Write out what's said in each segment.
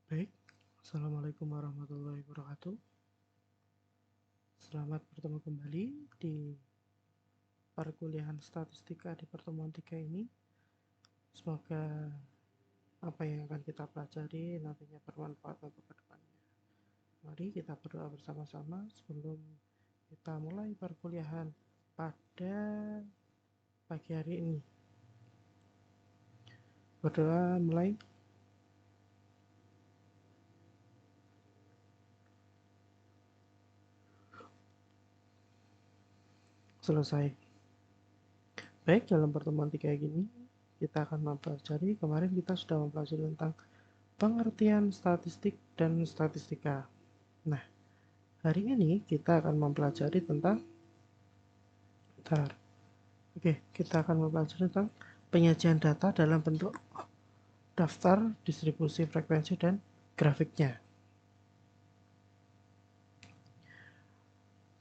Baik, Assalamualaikum warahmatullahi wabarakatuh. Selamat bertemu kembali di perkuliahan statistika di pertemuan 3 ini. Semoga apa yang akan kita pelajari nantinya bermanfaat untuk kedepannya. Mari kita berdoa bersama-sama sebelum kita mulai perkuliahan pada pagi hari ini. Berdoa mulai. Selesai. Baik, dalam pertemuan 3 ini kita akan mempelajari, kemarin kita sudah mempelajari tentang pengertian statistik dan statistika. Nah, hari ini kita akan mempelajari tentang kita akan mempelajari tentang penyajian data dalam bentuk daftar, distribusi frekuensi, dan grafiknya.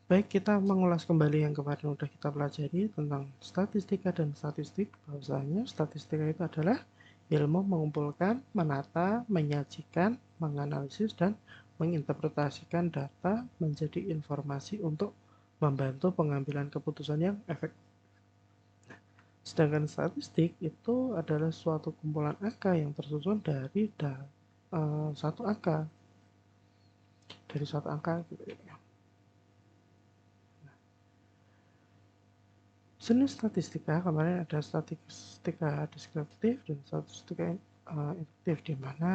Baik, kita mengulas kembali yang kemarin sudah kita pelajari tentang statistika dan statistik. Bahwasanya statistika itu adalah ilmu mengumpulkan, menata, menyajikan, menganalisis, dan menginterpretasikan data menjadi informasi untuk membantu pengambilan keputusan yang efektif. Sedangkan statistik itu adalah suatu kumpulan angka yang tersusun dari satu angka, gitu ya. Jenis statistika kemarin ada statistika deskriptif dan statistika induktif, di mana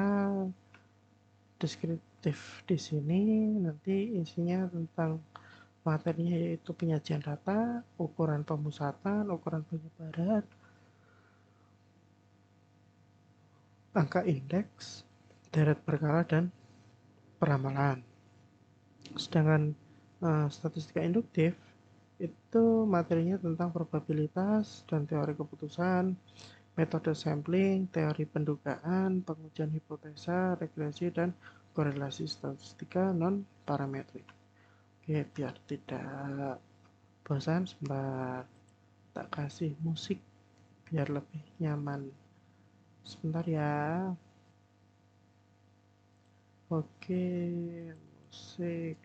deskriptif di sini nanti isinya tentang materinya, yaitu penyajian data, ukuran pemusatan, ukuran penyebaran, angka indeks, deret berkala, dan peramalan. Sedangkan statistika induktif itu materinya tentang probabilitas dan teori keputusan, metode sampling, teori pendugaan, pengujian hipotesa, regresi, dan korelasi statistika non parametrik. Oke, biar tidak bosan, sebentar tak kasih musik biar lebih nyaman. Sebentar ya. Oke, musik.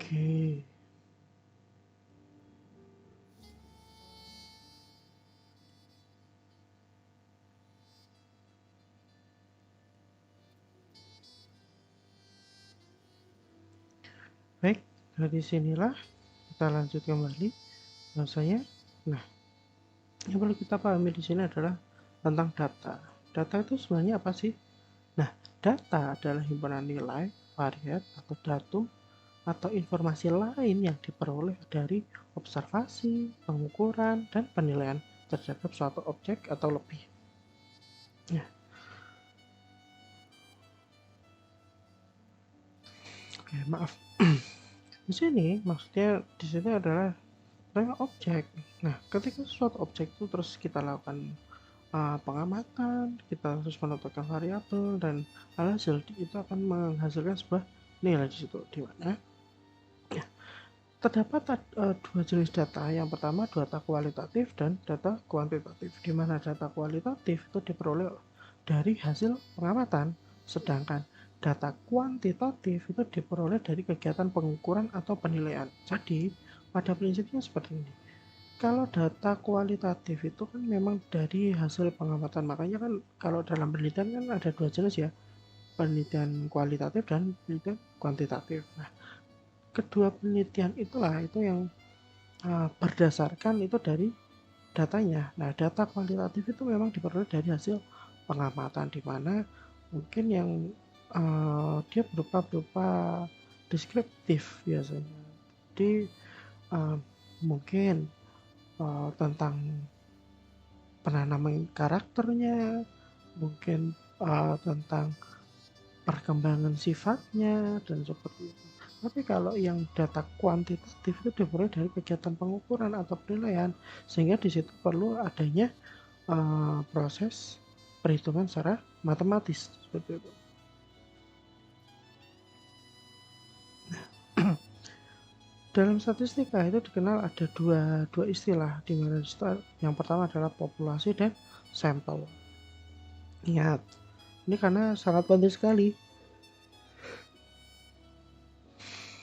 Oke. Baik, dari sinilah kita lanjut kembali bahwasanya, nah, yang perlu kita pahami di sini adalah tentang data. Data itu sebenarnya apa sih? Nah, data adalah himpunan nilai, variat, atau datum, atau informasi lain yang diperoleh dari observasi, pengukuran, dan penilaian terhadap suatu objek atau lebih. Nah, maaf. Di sini maksudnya di sini adalah objek. Nah, ketika suatu objek itu terus kita lakukan pengamatan, kita terus menentukan variabel, dan alhasil itu akan menghasilkan sebuah nilai di situ, di mana terdapat dua jenis data. Yang pertama data kualitatif dan data kuantitatif, di mana data kualitatif itu diperoleh dari hasil pengamatan, sedangkan data kuantitatif itu diperoleh dari kegiatan pengukuran atau penilaian. Jadi pada prinsipnya seperti ini. Kalau data kualitatif itu kan memang dari hasil pengamatan, makanya kan kalau dalam penelitian kan ada dua jenis ya, penelitian kualitatif dan penelitian kuantitatif. Nah, kedua penelitian itulah itu yang berdasarkan itu dari datanya. Nah, data kualitatif itu memang diperoleh dari hasil pengamatan, di mana mungkin yang dia berupa deskriptif biasanya. Jadi mungkin tentang penanaman karakternya, mungkin tentang perkembangan sifatnya dan seperti itu. Tapi kalau yang data kuantitatif itu dimulai dari kegiatan pengukuran atau penilaian, sehingga di situ perlu adanya proses perhitungan secara matematis seperti itu. Dalam statistika itu dikenal ada dua istilah, di mana yang pertama adalah populasi dan sampel. Ingat, ini karena sangat penting sekali.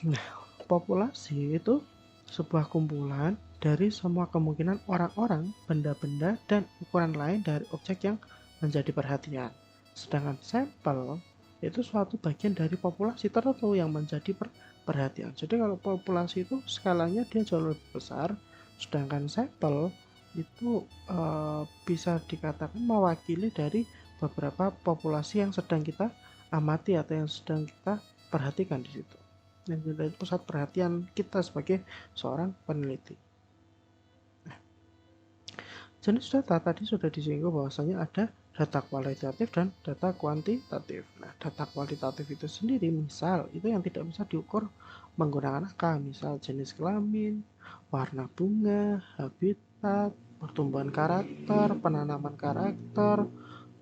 Nah, populasi itu sebuah kumpulan dari semua kemungkinan orang-orang, benda-benda, dan ukuran lain dari objek yang menjadi perhatian. Sedangkan sampel itu suatu bagian dari populasi tertentu yang menjadi perhatian. Jadi kalau populasi itu skalanya dia jauh lebih besar, sedangkan sampel itu bisa dikatakan mewakili dari beberapa populasi yang sedang kita amati atau yang sedang kita perhatikan di situ. Yang menjadi pusat perhatian kita sebagai seorang peneliti. Jenis data tadi sudah disinggung bahwasanya ada data kualitatif dan data kuantitatif. Nah, data kualitatif itu sendiri misal itu yang tidak bisa diukur menggunakan angka, misal jenis kelamin, warna bunga, habitat, pertumbuhan karakter, penanaman karakter,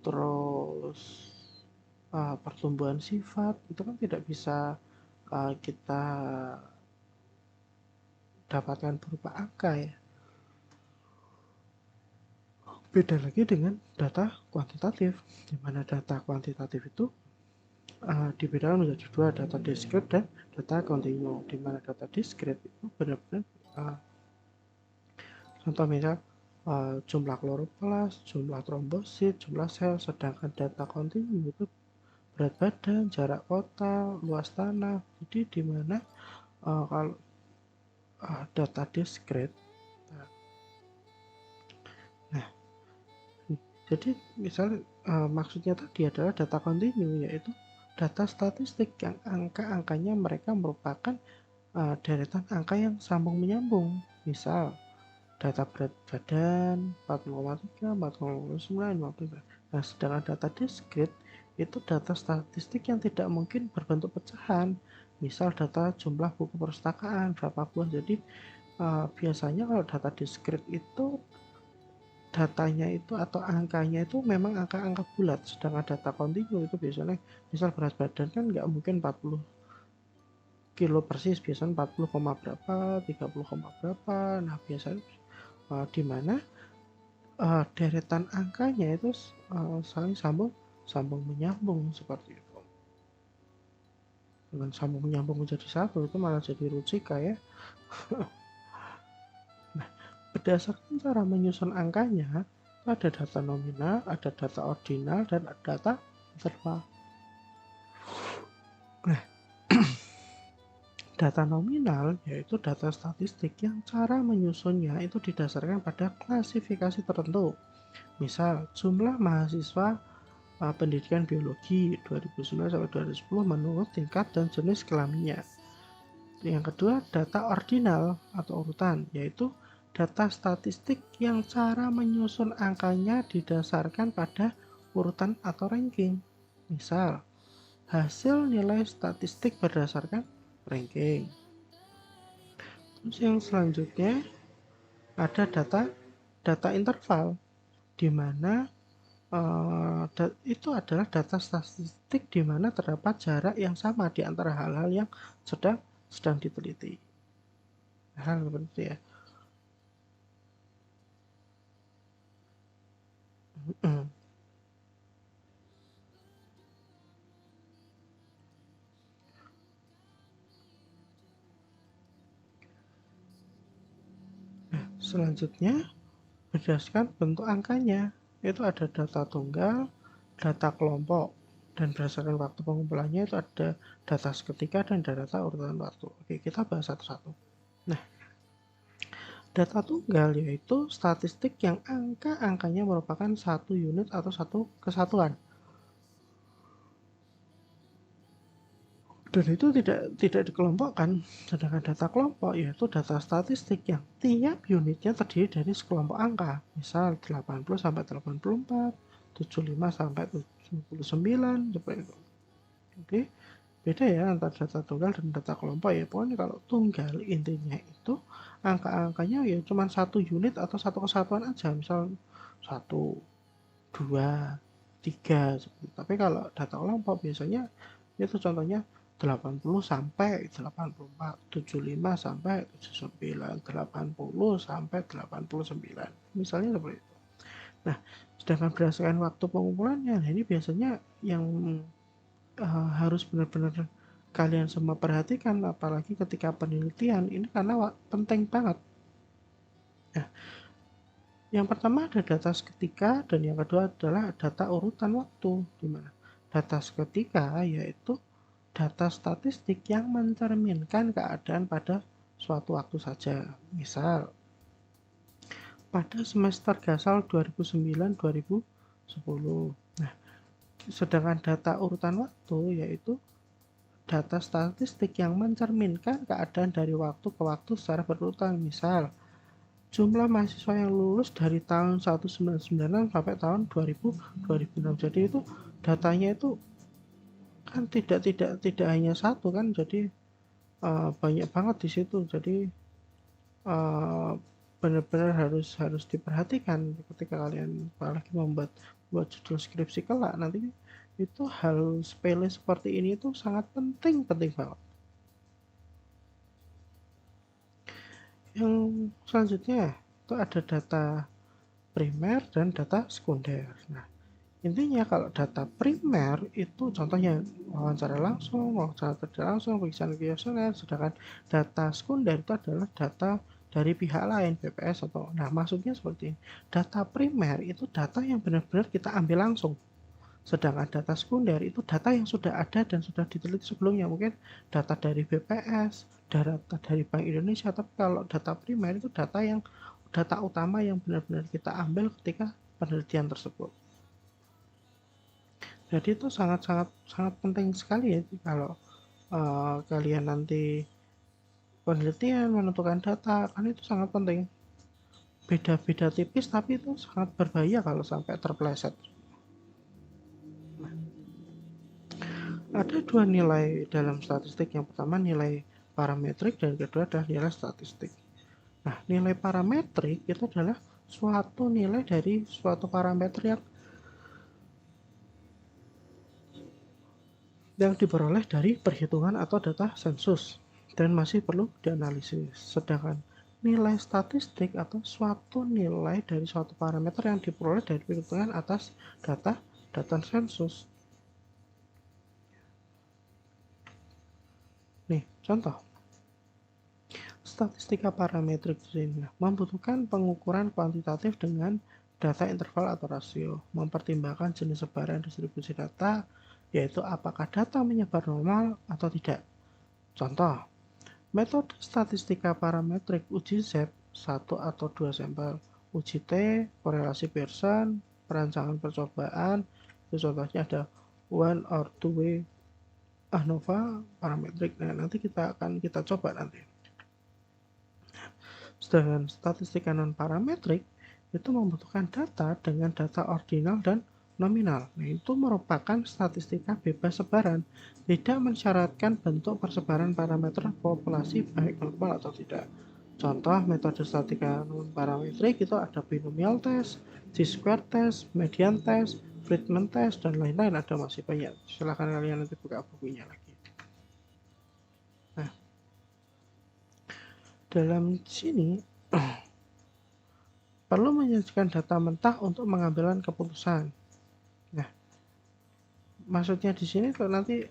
terus pertumbuhan sifat, itu kan tidak bisa kita dapatkan berupa angka ya. Beda lagi dengan data kuantitatif, di mana data kuantitatif itu dibedakan menjadi dua, data diskrit dan data kontinu. Di mana data diskrit itu benar-benar contoh misal jumlah kloroplas, jumlah trombosit, jumlah sel, sedangkan data kontinu itu berat badan, jarak kota, luas tanah. Jadi di mana kalau data diskrit, nah jadi misalnya maksudnya tadi adalah data kontinu, yaitu data statistik yang angka-angkanya mereka merupakan deretan angka yang sambung menyambung. Misal data berat badan 40,3, 40,9, 50. Nah, sedangkan data diskrit itu data statistik yang tidak mungkin berbentuk pecahan. Misal data jumlah buku perpustakaan berapa buah. Jadi biasanya kalau data diskrit itu datanya itu atau angkanya itu memang angka-angka bulat, sedangkan data kontinu itu biasanya misal berat badan kan nggak mungkin 40 kilo persis, biasanya 40, berapa, 30, berapa. Nah biasanya di mana deretan angkanya itu saling sambung menyambung seperti itu. Dengan sambung menyambung menjadi satu itu malah jadi rucika ya. Berdasarkan cara menyusun angkanya, ada data nominal, ada data ordinal, dan ada data interval. Nah, data nominal yaitu data statistik yang cara menyusunnya itu didasarkan pada klasifikasi tertentu. Misal, jumlah mahasiswa pendidikan biologi 2009 sampai 2010 menurut tingkat dan jenis kelaminnya. Yang kedua, data ordinal atau urutan, yaitu data statistik yang cara menyusun angkanya didasarkan pada urutan atau ranking. Misal, hasil nilai statistik berdasarkan ranking. Terus yang selanjutnya ada data interval, di mana itu adalah data statistik di mana terdapat jarak yang sama di antara hal-hal yang sedang diteliti. Hal seperti itu ya. Selanjutnya, berdasarkan bentuk angkanya, itu ada data tunggal, data kelompok, dan berdasarkan waktu pengumpulannya itu ada data seketika dan data urutan waktu. Oke, kita bahas satu-satu. Nah, data tunggal yaitu statistik yang angka-angkanya merupakan satu unit atau satu kesatuan. Dan itu tidak dikelompokkan. Sedangkan data kelompok yaitu data statistik yang tiap unitnya terdiri dari sekelompok angka, misal 80 sampai 84, 75 sampai 79, seperti itu. Oke, beda ya antara data tunggal dan data kelompok ya. Pokoknya kalau tunggal intinya itu angka-angkanya ya cuma satu unit atau satu kesatuan aja, misal 1, 2, 3. Tapi kalau data kelompok biasanya itu contohnya 80 sampai 84, 75 sampai 79, 80 sampai 89. Misalnya seperti itu. Nah, sedangkan berdasarkan waktu pengumpulannya, ini biasanya yang harus benar-benar kalian semua perhatikan, apalagi ketika penelitian ini karena penting banget. Nah, yang pertama ada data seketika dan yang kedua adalah data urutan waktu, di mana data seketika yaitu data statistik yang mencerminkan keadaan pada suatu waktu saja. Misal pada semester Gasal 2009-2010. Nah, sedangkan data urutan waktu yaitu data statistik yang mencerminkan keadaan dari waktu ke waktu secara berurutan. Misal jumlah mahasiswa yang lulus dari tahun 1996 sampai tahun 2006. Jadi itu datanya itu kan tidak hanya satu kan, jadi banyak banget di situ. Jadi benar-benar harus diperhatikan ketika kalian apalagi membuat judul skripsi kelak nanti. Itu hal sepele seperti ini itu sangat penting banget. Yang selanjutnya itu ada data primer dan data sekunder. Nah, intinya kalau data primer itu contohnya wawancara langsung, wawancara tidak langsung, pemeriksaan kuesioner. Sedangkan data sekunder itu adalah data dari pihak lain, BPS atau, nah maksudnya seperti ini. Data primer itu data yang benar-benar kita ambil langsung. Sedangkan data sekunder itu data yang sudah ada dan sudah diteliti sebelumnya, mungkin data dari BPS, data dari Bank Indonesia. Tapi kalau data primer itu data utama yang benar-benar kita ambil ketika penelitian tersebut. Jadi itu sangat penting sekali ya kalau kalian nanti penelitian menentukan data, kan itu sangat penting. Beda-beda tipis tapi itu sangat berbahaya kalau sampai terpeleset. Ada dua nilai dalam statistik. Yang pertama nilai parametrik dan kedua adalah nilai statistik. Nah, nilai parametrik itu adalah suatu nilai dari suatu parameter yang diperoleh dari perhitungan atau data sensus dan masih perlu dianalisis. Sedangkan nilai statistik atau suatu nilai dari suatu parameter yang diperoleh dari perhitungan atas data sensus. Nih, contoh. Statistika parametrik ini membutuhkan pengukuran kuantitatif dengan data interval atau rasio, mempertimbangkan jenis sebaran distribusi data, yaitu apakah data menyebar normal atau tidak. Contoh, metode statistika parametrik uji Z 1 atau 2 sampel, uji T, korelasi Pearson, perancangan percobaan, itu contohnya ada one or two way ANOVA parametrik. Nah, nanti kita coba nanti. Sedangkan statistika non-parametrik itu membutuhkan data dengan data ordinal dan nominal. Nah, itu merupakan statistika bebas sebaran, tidak mensyaratkan bentuk persebaran parameter populasi baik normal atau tidak. Contoh metode statistika non-parametrik itu ada binomial test, chi-square test, median test, Friedman test, dan lain-lain. Ada masih banyak. Silahkan kalian nanti buka bukunya lagi. Nah, dalam sini perlu menyajikan data mentah untuk mengambil keputusan. Nah, maksudnya di sini tuh nanti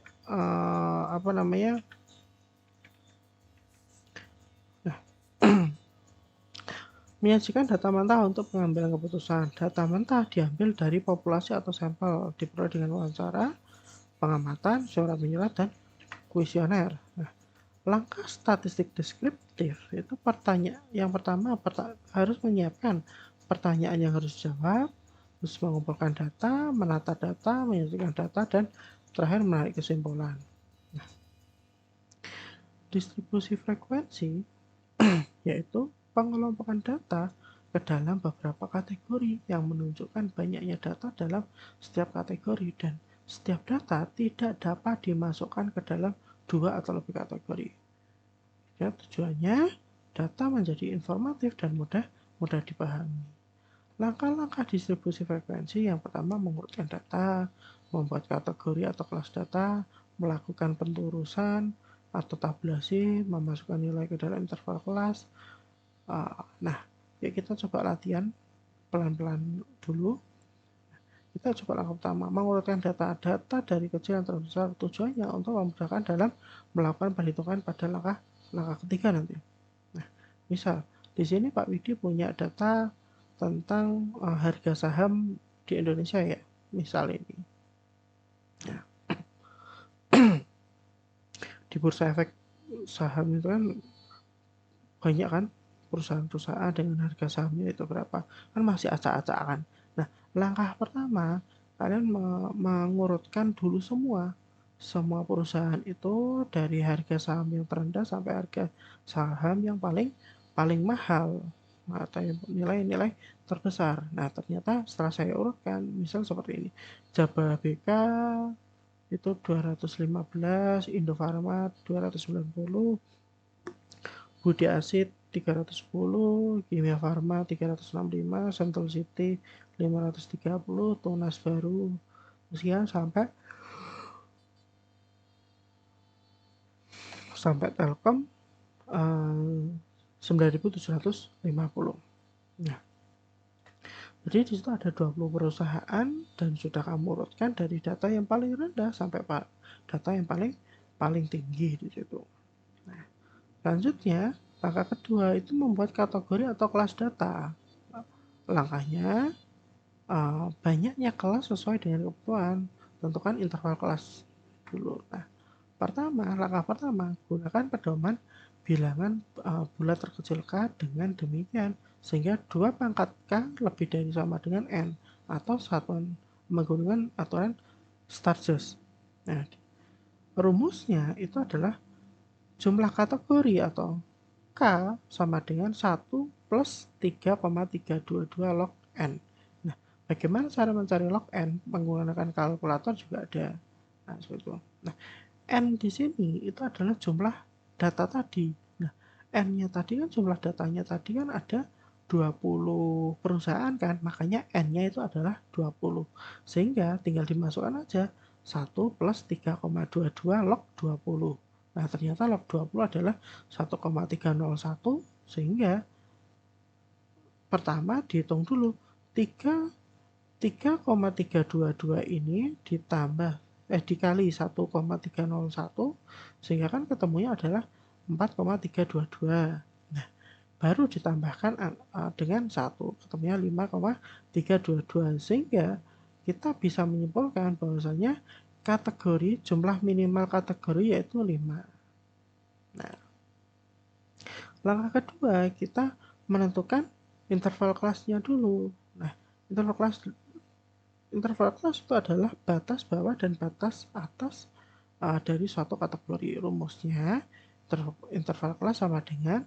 menyajikan data mentah untuk pengambilan keputusan. Data mentah diambil dari populasi atau sampel, diperoleh dengan wawancara, pengamatan, surat menyurat, dan kuesioner. Nah, langkah statistik deskriptif itu yang pertama harus menyiapkan pertanyaan yang harus dijawab, terus mengumpulkan data, menata data, menyajikan data, dan terakhir menarik kesimpulan. Nah, distribusi frekuensi yaitu pengelompokan data ke dalam beberapa kategori yang menunjukkan banyaknya data dalam setiap kategori, dan setiap data tidak dapat dimasukkan ke dalam dua atau lebih kategori. Ya, tujuannya data menjadi informatif dan mudah dipahami. Langkah-langkah distribusi frekuensi yang pertama mengurutkan data, membuat kategori atau kelas data, melakukan pengurusan atau tabulasi, memasukkan nilai ke dalam interval kelas. Nah, ya kita coba latihan pelan-pelan dulu. Kita coba langkah pertama, mengurutkan data dari kecil yang terbesar. Tujuannya untuk memudahkan dalam melakukan perhitungan pada langkah ketiga nanti. Nah, misal di sini Pak Widi punya data tentang harga saham di Indonesia ya, misal ini. Nah, di bursa efek saham itu kan banyak kan perusahaan-perusahaan dengan harga sahamnya itu berapa, kan masih acak-acakan. Nah, langkah pertama kalian mengurutkan dulu semua perusahaan itu dari harga saham yang terendah sampai harga saham yang paling mahal atau nilai-nilai terbesar. Nah, ternyata setelah saya urutkan, misal seperti ini, Jababeka itu 215, Indofarma 290, Budi Asid 310, Kimia Farma 365, Sentul City 530, Tunas Baru sekian sampai Telkom 9.750. Nah, jadi di situ ada 20 perusahaan dan sudah kamu urutkan dari data yang paling rendah sampai data yang paling tinggi di situ. Nah, selanjutnya langkah kedua itu membuat kategori atau kelas data. Langkahnya banyaknya kelas sesuai dengan kebutuhan. Tentukan interval kelas dulu. Nah, langkah pertama gunakan pedoman bilangan bulat terkecil K dengan demikian sehingga 2 pangkat K lebih dari sama dengan N atau satuan menggunakan aturan Sturges. Nah, rumusnya itu adalah jumlah kategori atau K sama dengan 1 plus 3,322 log N. Nah, bagaimana cara mencari log N? Menggunakan kalkulator juga ada. Nah, seperti itu. Nah, N di sini itu adalah jumlah data tadi. Nah, N-nya tadi kan jumlah datanya tadi kan ada 20 perusahaan kan, makanya N-nya itu adalah 20. Sehingga tinggal dimasukkan aja 1 plus 3,22 log 20. Nah, ternyata log 20 adalah 1,301, sehingga pertama dihitung dulu 3,322 ini dikali 1,301 sehingga kan ketemunya adalah 4,322. Nah, baru ditambahkan dengan 1 ketemunya 5,322 sehingga kita bisa menyimpulkan bahwasanya kategori jumlah minimal kategori yaitu 5. Nah, langkah kedua kita menentukan interval kelasnya dulu. Nah, interval kelas itu adalah batas bawah dan batas atas dari suatu kategori. Rumusnya interval kelas sama dengan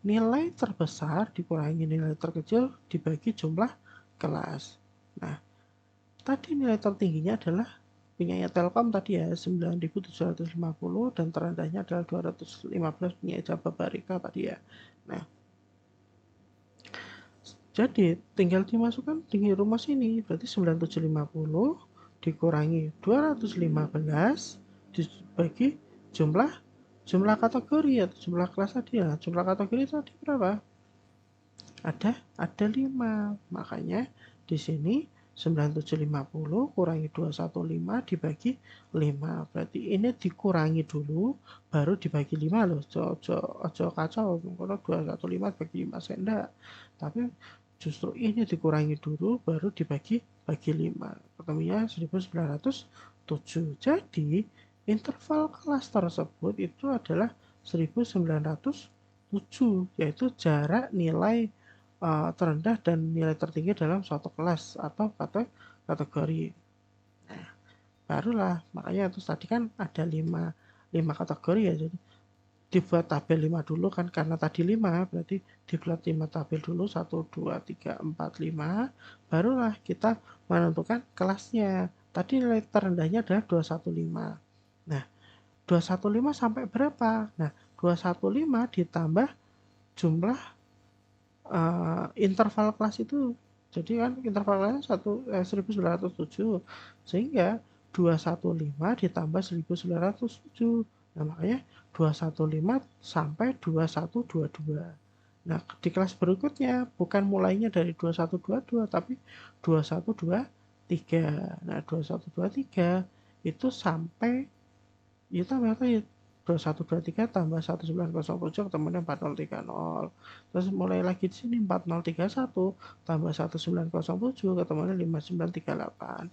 nilai terbesar dikurangi nilai terkecil dibagi jumlah kelas. Nah, tadi nilai tertingginya adalah punyanya Telkom tadi ya 9.750 dan terendahnya adalah 215 punya Jababarika tadi ya. Nah, jadi tinggal dimasukkan di rumus ini, berarti 9750 dikurangi 215 dibagi jumlah kategori atau jumlah kelas tadi ya. Jumlah kategori tadi berapa? Ada 5. Makanya di sini 9750 kurangi 215 dibagi 5. Berarti ini dikurangi dulu baru dibagi 5 loh. Ojo kacau kalau 215 bagi 5 saya enggak. Tapi justru ini dikurangi dulu baru dibagi 5. Ketemunya 1907. Jadi interval kelas tersebut itu adalah 1907, yaitu jarak nilai terendah dan nilai tertinggi dalam suatu kelas atau kategori. Nah, barulah makanya itu tadi kan ada 5 kategori ya, jadi dibuat tabel 5 dulu kan, karena tadi 5 berarti dibuat 5 tabel dulu, 1, 2, 3, 4, 5, barulah kita menentukan kelasnya. Tadi nilai terendahnya adalah 215. Nah, 215 sampai berapa? Nah, 215 ditambah jumlah interval kelas itu. Jadi kan interval kelasnya 1907, sehingga 215 ditambah 1907. Nah, makanya 215 sampai 2122. Nah, di kelas berikutnya bukan mulainya dari 2122 tapi 2123. Nah, 2123 itu sampai itu berapa ya? 2123 tambah 1907 ketemunya 4030. Terus mulai lagi di sini 4031 tambah 1907 ketemunya 5938.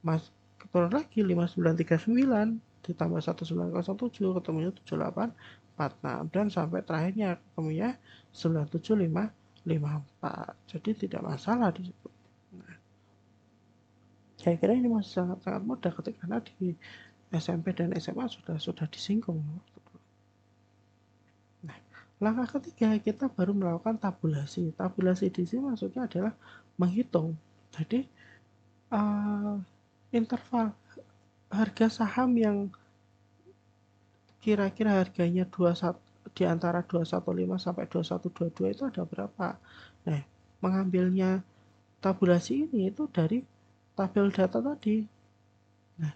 Mas turun lagi 5939 ditambah 1907 ketemunya 7846 dan sampai terakhirnya ketemunya 97554. Jadi tidak masalah di situ. Nah, saya kira ini masih sangat mudah ketika di SMP dan SMA sudah disinggung. Nah, langkah ketiga kita baru melakukan tabulasi. Tabulasi di sini maksudnya adalah menghitung. Jadi interval harga saham yang kira-kira harganya 21 di antara 215 sampai 2122 itu ada berapa. Nah, mengambilnya tabulasi ini itu dari tabel data tadi. Nah,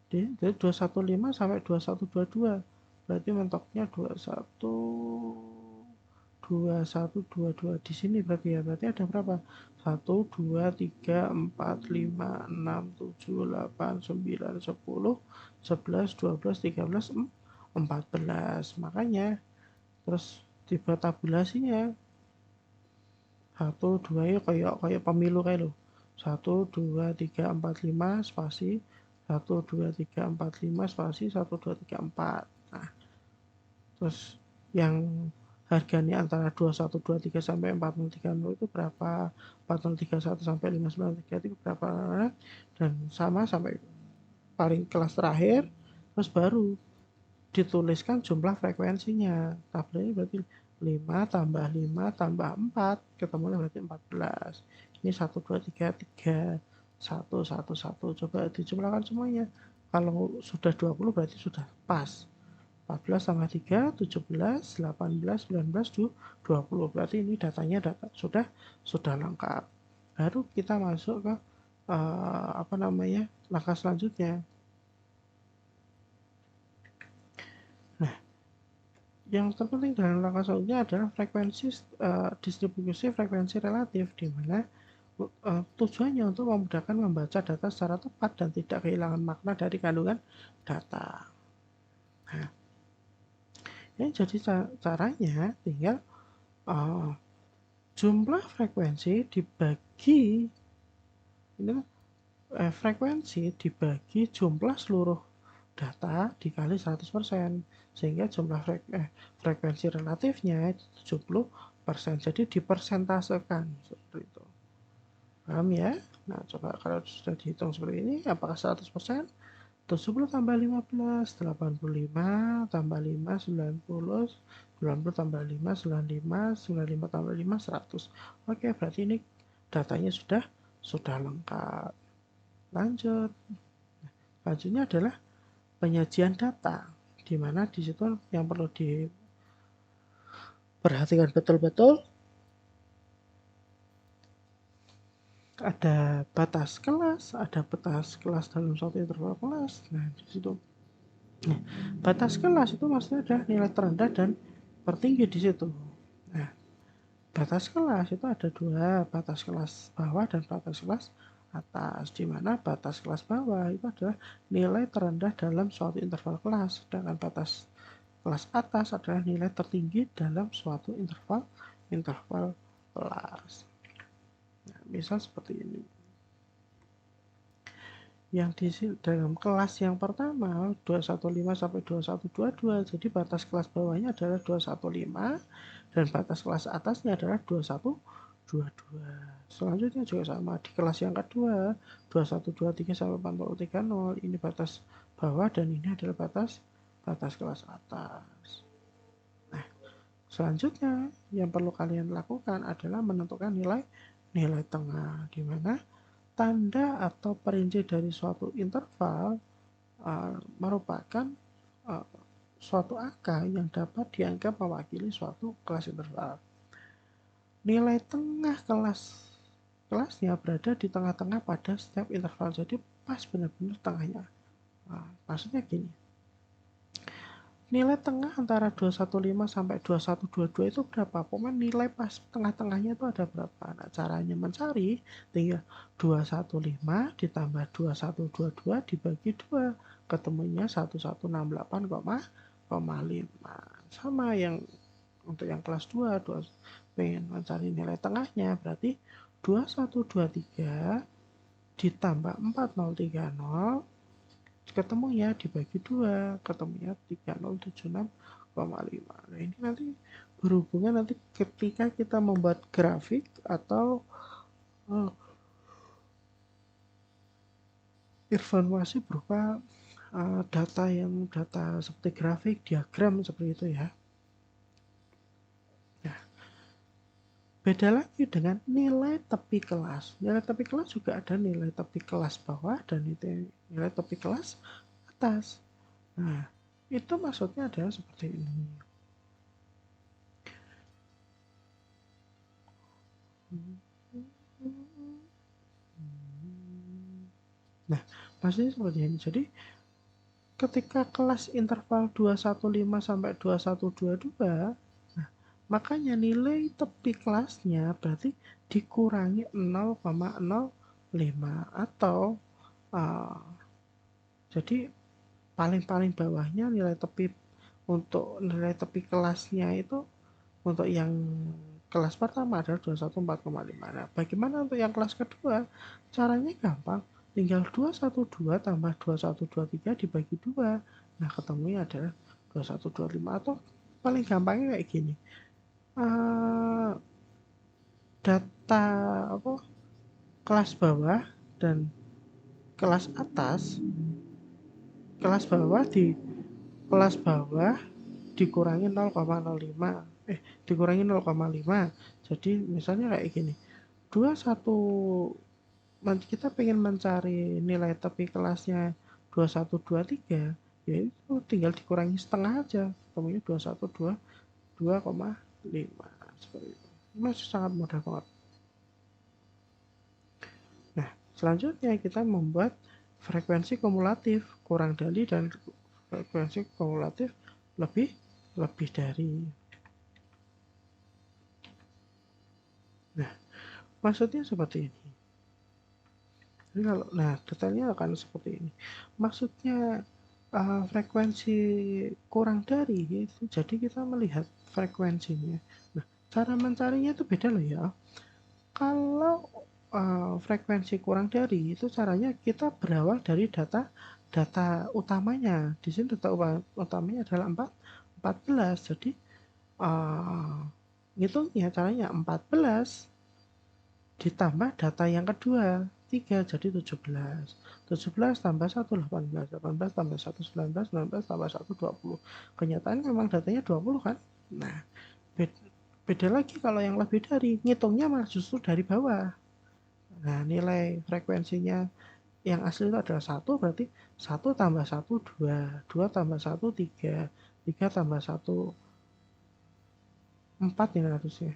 dari 215 sampai 2122 berarti mentoknya 2122 di sini berarti ada berapa? 1 2 3 4 5 6 7 8 9 10 11 12 13 14. Makanya terus dibuat tabulasinya 1 2 ya kayak pemilu kayak lo. 1 2 3 4 5 spasi 1 2 3 4 5 spasi 1 2 3 4. Nah, terus yang harganya antara 2123 sampai 4030 itu berapa, 4031 sampai 5933 itu berapa, dan sama sampai paling kelas terakhir. Terus baru dituliskan jumlah frekuensinya. Tabelnya berarti 5 tambah 5 tambah 4 ketemunya berarti 14. Ini 1 2 3 3 1 1 1. Coba dijumlahkan semuanya. Kalau sudah 20 berarti sudah pas. 14 tambah 3, 17, 18, 19, 20. Berarti ini datanya sudah lengkap. Baru kita masuk ke langkah selanjutnya. Nah, yang terpenting dalam langkah selanjutnya adalah distribusi frekuensi relatif, di mana tujuannya untuk memudahkan membaca data secara tepat dan tidak kehilangan makna dari kandungan data. Nah, ini jadi caranya tinggal jumlah frekuensi dibagi ini frekuensi dibagi jumlah seluruh data dikali 100%, sehingga jumlah frekuensi relatifnya 70%. Jadi dipersentasekan seperti itu. Paham ya? Nah, coba kalau sudah dihitung seperti ini, apakah 100%? 70 tambah 15, 85 tambah 5, 90, 90 tambah 5, 95, 95 tambah 5, 100. Oke, berarti ini datanya sudah lengkap. Lanjutnya adalah penyajian data, di mana di situ yang perlu diperhatikan betul-betul ada batas kelas dalam suatu interval kelas. Nah, di situ. Nah, batas kelas itu maksudnya adalah nilai terendah dan tertinggi di situ. Nah, batas kelas itu ada dua, batas kelas bawah dan batas kelas atas, di mana batas kelas bawah itu adalah nilai terendah dalam suatu interval kelas, sedangkan batas kelas atas adalah nilai tertinggi dalam suatu interval kelas. Nah, misal seperti ini. Yang di dalam kelas yang pertama 215 sampai 2122, jadi batas kelas bawahnya adalah 215 dan batas kelas atasnya adalah 2122. Selanjutnya juga sama di kelas yang kedua 2123 sampai 4030, ini batas bawah dan ini adalah batas kelas atas. Selanjutnya yang perlu kalian lakukan adalah menentukan nilai tengah, di mana tanda atau perinci dari suatu interval merupakan uh, suatu angka yang dapat dianggap mewakili suatu kelas interval. Nilai tengah kelasnya berada di tengah-tengah pada setiap interval, jadi pas benar-benar tengahnya. Maksudnya gini, nilai tengah antara 215 sampai 2122 itu berapa? Pokoknya nilai pas tengah-tengahnya itu ada berapa? Nah, caranya mencari tinggal 215 ditambah 2122 dibagi 2, ketemunya 1168,5. Sama yang untuk yang kelas 2, pengen mencari nilai tengahnya, berarti 2123 ditambah 4030 ketemunya dibagi 2, ketemunya 3076,5. Nah, ini nanti berhubungan nanti ketika kita membuat grafik atau informasi berupa data seperti grafik, diagram seperti itu ya. Nah, beda lagi dengan nilai tepi kelas. Nilai tepi kelas juga ada nilai tepi kelas bawah dan nilai tepi kelas atas. Nah, itu maksudnya adalah seperti ini. Nah, maksudnya seperti ini. Jadi, ketika kelas interval 215 sampai 2122, nah, makanya nilai tepi kelasnya berarti dikurangi 0,05 atau jadi paling bawahnya nilai tepi untuk nilai tepi kelasnya itu untuk yang kelas pertama adalah 214,5. Nah, bagaimana untuk yang kelas kedua? Caranya gampang, tinggal 212 tambah 2123 dibagi 2. Nah, ketemunya adalah 2125 atau paling gampangnya kayak gini. Data kelas bawah dan kelas atas, kelas bawah dikurangi 0,05 dikurangi 0,5. Jadi misalnya kayak gini, 21 kita pengen mencari nilai tepi kelasnya 2123, yaitu tinggal dikurangi setengah aja, ketemunya 2122,5 seperti itu. Masih sangat mudah banget. Nah, selanjutnya kita membuat frekuensi kumulatif kurang dari dan frekuensi kumulatif lebih dari. Nah, maksudnya seperti ini. Jadi kalau, nah detailnya akan seperti ini. Maksudnya frekuensi kurang dari itu, jadi kita melihat frekuensinya. Nah, cara mencarinya itu beda loh ya. Kalau frekuensi kurang dari itu caranya kita berawal dari data utamanya. Di sini data utamanya adalah 14. Jadi ngitungnya caranya 14 ditambah data yang kedua 3, jadi 17. 17 tambah 1, 18. 18 tambah 1, 19. 19 tambah 1, 20. Kenyataan memang datanya 20 kan. Nah, beda lagi kalau yang lebih dari, ngitungnya malah justru dari bawah. Nah, nilai frekuensinya yang asli itu adalah 1, berarti 1 tambah 1, 2. 2 tambah 1, 3. 3 tambah 1, 4 ini harusnya.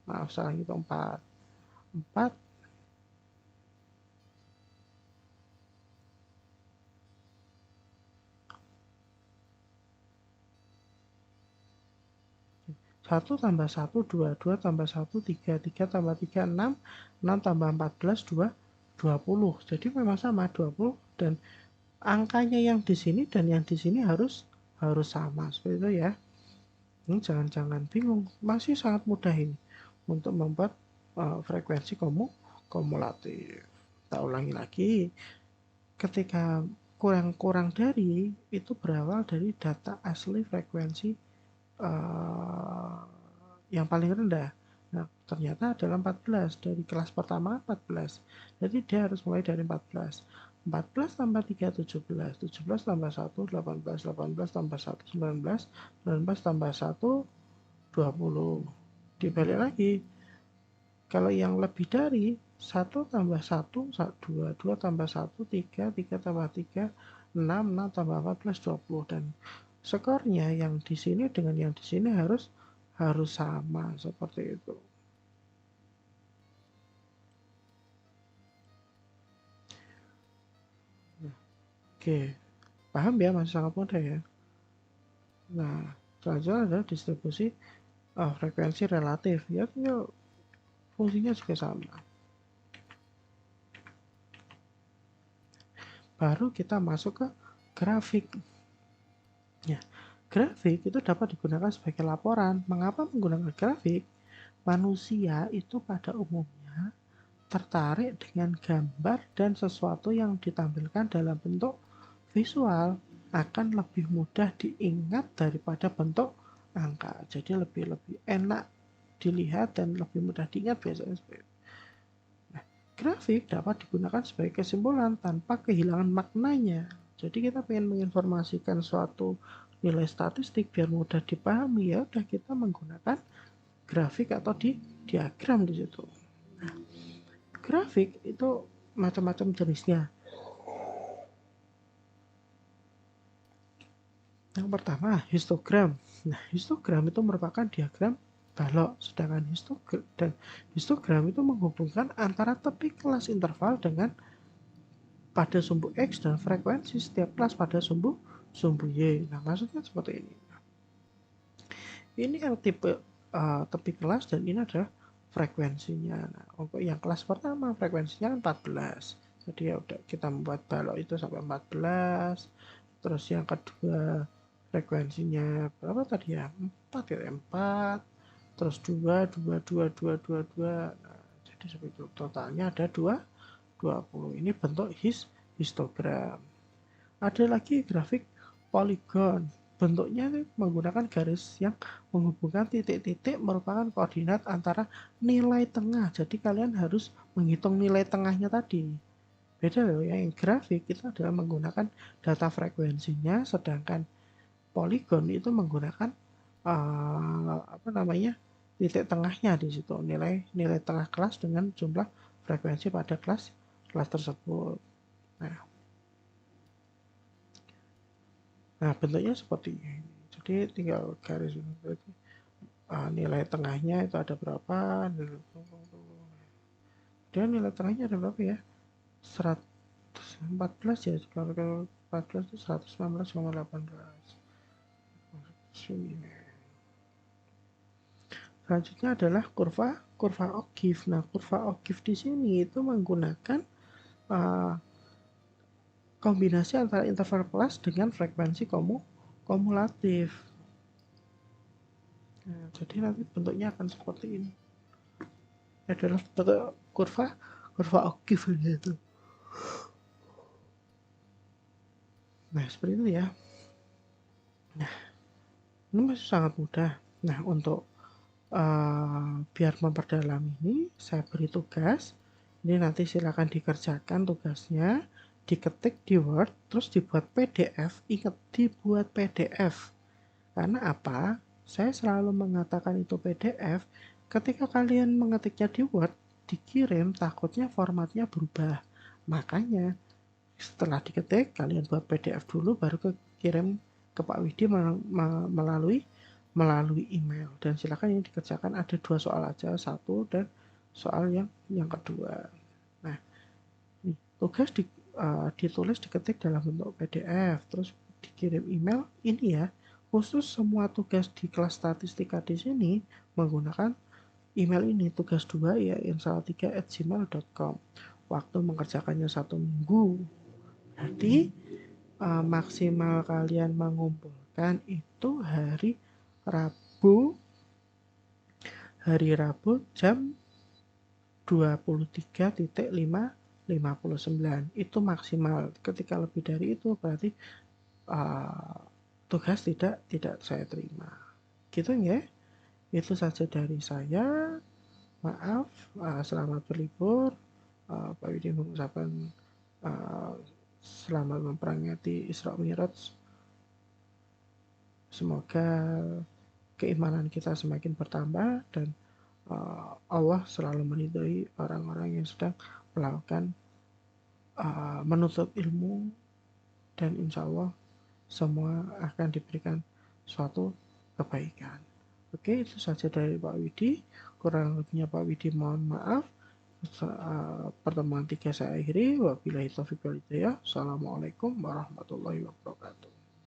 Maaf, salah gitu, 4. 4 1 tambah 1, 2, 2 tambah 1, 3, 3 tambah 3, 6, 6 tambah 14, 2, 20. Jadi memang sama 20 dan angkanya yang di sini dan yang di sini harus sama seperti itu ya. Ini jangan bingung, masih sangat mudah ini untuk membuat frekuensi kumulatif. Kita ulangi lagi, ketika kurang dari itu berawal dari data asli frekuensi yang paling rendah. Nah, ternyata adalah 14. Dari kelas pertama 14. Jadi dia harus mulai dari 14. 14 tambah 3, 17. 17 tambah 1, 18. 18 tambah 1, 19. 19 tambah 1, 20. Dibalik lagi, kalau yang lebih dari 1 tambah 1, 2, 2 tambah 1, 3, 3 tambah 3, 6, 6 tambah 14, 20. Dan skornya yang di sini dengan yang di sini harus sama, seperti itu. Oke, paham ya, masih sangat mudah ya. Nah, selanjutnya adalah distribusi frekuensi relatif. Ya, tinggal fungsinya juga sama. Baru kita masuk ke grafik. Ya, grafik itu dapat digunakan sebagai laporan. Mengapa menggunakan grafik? Manusia itu pada umumnya tertarik dengan gambar dan sesuatu yang ditampilkan dalam bentuk visual akan lebih mudah diingat daripada bentuk angka. Jadi lebih enak dilihat dan lebih mudah diingat biasanya seperti itu. Nah, grafik dapat digunakan sebagai kesimpulan tanpa kehilangan maknanya. Jadi kita ingin menginformasikan suatu nilai statistik biar mudah dipahami, ya udah kita menggunakan grafik atau diagram di situ. Nah, grafik itu macam-macam jenisnya. Yang pertama, histogram. Nah, histogram itu merupakan diagram balok, sedangkan histogram itu menghubungkan antara tepi kelas interval dengan pada sumbu X dan frekuensi setiap kelas pada sumbu Y. Nah, maksudnya seperti ini. Ini yang tipe tepi kelas dan ini adalah frekuensinya. Nah, untuk yang kelas pertama frekuensinya 14. Jadi ya udah kita membuat balok itu sampai 14. Terus yang kedua frekuensinya berapa tadi ya? 4 ya, 4. Terus 2 2 2 2 2 2. Nah, jadi seperti itu. Totalnya ada 20. Ini bentuk histogram. Ada lagi grafik poligon. Bentuknya menggunakan garis yang menghubungkan titik-titik merupakan koordinat antara nilai tengah. Jadi kalian harus menghitung nilai tengahnya tadi. Beda loh, yang grafik itu adalah menggunakan data frekuensinya, sedangkan poligon itu menggunakan titik tengahnya di situ, nilai tengah kelas dengan jumlah frekuensi pada kelas tersebut. Nah, bentuknya seperti ini. Jadi tinggal garis nilai tengahnya itu ada berapa, dan nilai tengahnya ada berapa ya? 114 ya, kalau 14 itu 119,18. Selanjutnya adalah kurva O'Keeffe. Nah, kurva O'Keeffe di sini itu menggunakan kombinasi antara interval kelas dengan frekuensi kumulatif. Nah, jadi nanti bentuknya akan seperti ini. Adalah bentuk kurva O'Keeffe gitu. Nah, seperti itu ya. Nah, ini masih sangat mudah. Nah, untuk biar memperdalam ini, saya beri tugas. Ini nanti silakan dikerjakan tugasnya, diketik di Word, terus dibuat PDF. Ingat, dibuat PDF. Karena apa? Saya selalu mengatakan itu PDF. Ketika kalian mengetiknya di Word, dikirim, takutnya formatnya berubah. Makanya, setelah diketik, kalian buat PDF dulu, baru kirim ke Pak Widi melalui email. Dan silakan ini dikerjakan, ada 2 soal aja, 1 dan soal yang kedua. Nah, ini tugas ditulis, diketik dalam bentuk PDF, terus dikirim email. Ini ya, khusus semua tugas di kelas statistika di sini menggunakan email ini, tugas 2 ya insal3@gmail.com. Waktu mengerjakannya 1 minggu. Jadi maksimal kalian mengumpulkan itu hari Rabu jam 23.59 itu maksimal. Ketika lebih dari itu berarti tugas tidak saya terima. Gitu ya. Itu saja dari saya. Maaf, selamat berlibur. Pak Widi mengucapkan selamat memperingati Isra Mi'raj. Semoga keimanan kita semakin bertambah, dan Allah selalu meridhoi orang-orang yang sedang melakukan menuntut ilmu, dan insya Allah semua akan diberikan suatu kebaikan. Oke, itu saja dari Pak Widi. Kurang lebihnya Pak Widi mohon maaf. Pertemuan 3 saya akhiri. Wabillahi taufiq wal hidayah. Assalamualaikum warahmatullahi wabarakatuh.